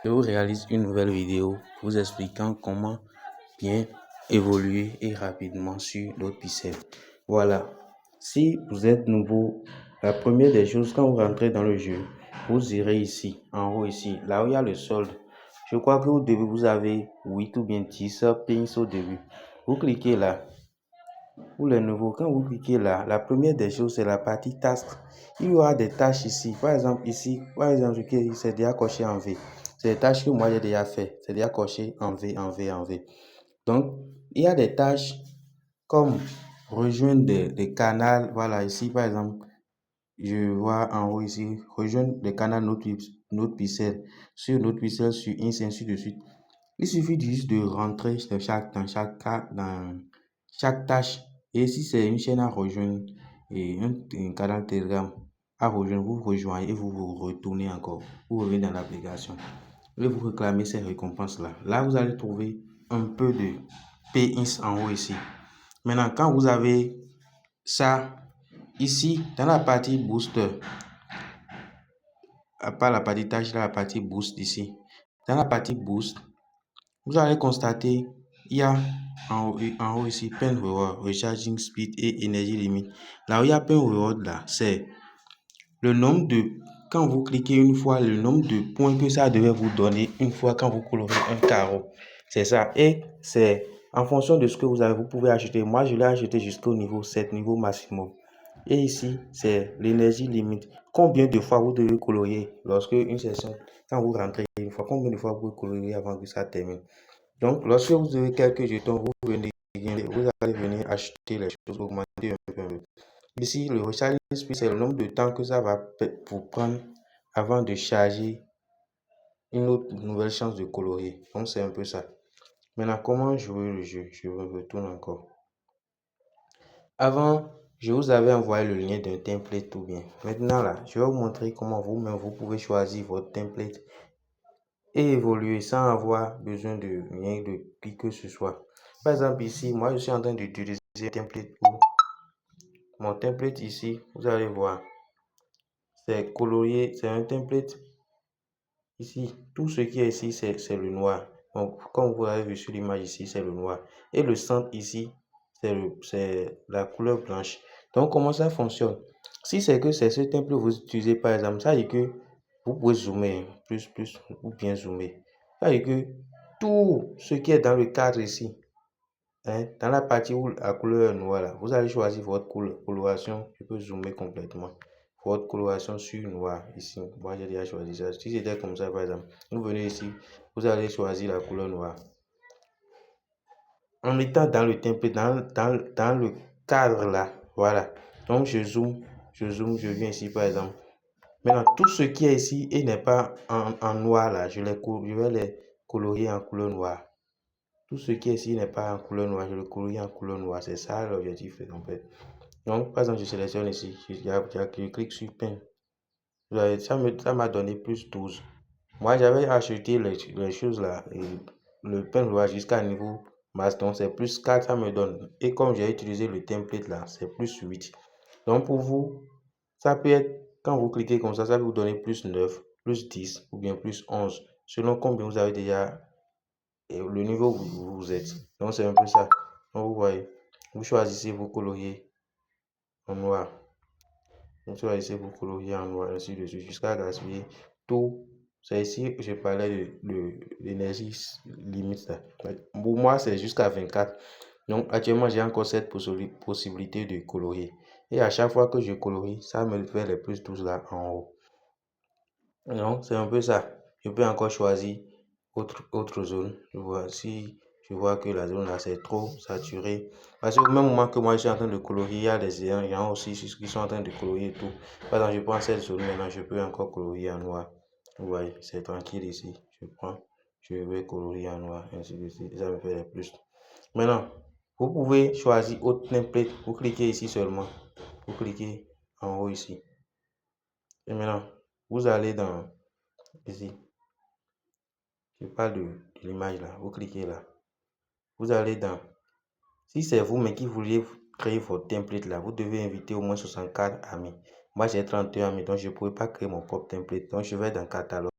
Je vous réalise une nouvelle vidéo vous expliquant comment bien évoluer et rapidement sur notre pixel. Voilà, si vous êtes nouveau, la première des choses, quand vous rentrez dans le jeu, vous irez ici, en haut ici, là où il y a le solde. Je crois qu'au début, vous avez 8 ou bien 10 pins au début. Vous cliquez là. Pour les nouveaux, quand vous cliquez là, la première des choses, c'est la partie task. Il y aura des tâches ici. Par exemple, ici, c'est déjà coché en V. C'est des tâches que moi j'ai déjà fait. C'est déjà coché en V, en V, en V. Donc, il y a des tâches comme rejoindre des canaux. Voilà, ici, par exemple, je vois en haut ici, rejoindre des canaux NotePixel. Sur NotePixel, sur Ins, ainsi de suite. Il suffit juste de rentrer dans chaque tâche. Et si c'est une chaîne à rejoindre et un canal Telegram à rejoindre, vous rejoignez et vous retournez encore. Vous revenez dans l'application et vous réclamez ces récompenses-là. Là, vous allez trouver un peu de Pins en haut ici. Maintenant, quand vous avez ça ici, dans la partie booster, à part la partie tâche, la partie boost ici. Dans la partie boost, vous allez constater il y a en haut ici Pen Reward, Recharging Speed et Energy Limit. Là où il y a Pen Reward là, c'est le nombre de, quand vous cliquez une fois, le nombre de points que ça devait vous donner une fois quand vous colorez un carreau. C'est ça. Et c'est en fonction de ce que vous avez, vous pouvez acheter. Moi, je l'ai acheté jusqu'au niveau 7, niveau maximum. Et ici, c'est l'énergie limite. Combien de fois vous devez colorier lorsque une session, quand vous rentrez une fois, combien de fois vous pouvez colorier avant que ça termine. Donc, lorsque vous avez quelques jetons, vous allez venir acheter les choses, augmenter un peu. Ici, le recharge speed, c'est le nombre de temps que ça va vous prendre avant de charger une autre nouvelle chance de colorier. Donc, c'est un peu ça. Maintenant, comment jouer le jeu? Je retourne encore. Avant, je vous avais envoyé le lien d'un template tout bien. Maintenant, là, je vais vous montrer comment vous-même, vous pouvez choisir votre template et évoluer sans avoir besoin de rien de qui que ce soit. Par exemple, ici, moi, je suis en train d'utiliser un template pour mon template ici. Vous allez voir, c'est colorié, c'est un template. Ici, tout ce qui est ici, c'est le noir. Donc, comme vous avez vu sur l'image ici, c'est le noir. Et le centre ici, c'est la couleur blanche. Donc, comment ça fonctionne? Si c'est que c'est ce template que vous utilisez, par exemple, ça veut dire que vous pouvez zoomer, plus, ou bien zoomer. Ça veut dire que tout ce qui est dans le cadre ici, dans la partie où la couleur est noire, là, vous allez choisir votre coloration. Je peux zoomer complètement. Votre coloration sur noir ici. Moi, j'ai déjà choisi ça. Si c'était comme ça, par exemple, vous venez ici, vous allez choisir la couleur noire. En étant dans le template, dans le cadre là, voilà. Donc, je zoome, je viens ici, par exemple. Maintenant, tout ce qui est ici et n'est pas en noir là, je vais les colorier en couleur noire. Tout ce qui est ici n'est pas en couleur noire, je le colorie en couleur noire. C'est ça l'objectif en fait. Donc, par exemple, je sélectionne ici, je clique sur Pen. Ça m'a donné plus 12. Moi, j'avais acheté les choses là, et le Pen Noir jusqu'à niveau max, donc c'est plus 4, ça me donne. Et comme j'ai utilisé le template là, c'est plus 8. Donc, pour vous, ça peut être, quand vous cliquez comme ça peut vous donner plus 9, plus 10 ou bien plus 11, selon combien vous avez déjà et le niveau où vous êtes. Donc, c'est un peu ça. Donc, vous voyez, vous choisissez vos coloriers en noir. Vous choisissez vos coloriers en noir, ainsi de suite, jusqu'à gaspiller tout. C'est ici que je parlais de l'énergie limite. Là. Pour moi, c'est jusqu'à 24. Donc, actuellement, j'ai encore cette possibilité de colorier. Et à chaque fois que je colorie, ça me fait les plus 12 là en haut. Donc, c'est un peu ça. Je peux encore choisir autre zone. Si je vois que la zone là c'est trop saturé. Parce qu'au même moment que moi je suis en train de colorier, il y a des gens aussi qui sont en train de colorier tout. Par exemple, je prends cette zone maintenant, je peux encore colorier en noir. Vous voyez, c'est tranquille ici. Je prends, je vais colorier en noir, ainsi de suite. Ça me fait les plus. Maintenant, vous pouvez choisir autre template. Vous cliquez ici seulement. Vous cliquez en haut ici. Et maintenant, vous allez dans ici. Je parle de l'image là. Vous cliquez là. Vous allez dans. Si c'est vous, mais qui vouliez créer votre template là, vous devez inviter au moins 64 amis. Moi, j'ai 31 amis, donc je ne pourrais pas créer mon propre template. Donc, je vais dans catalogue.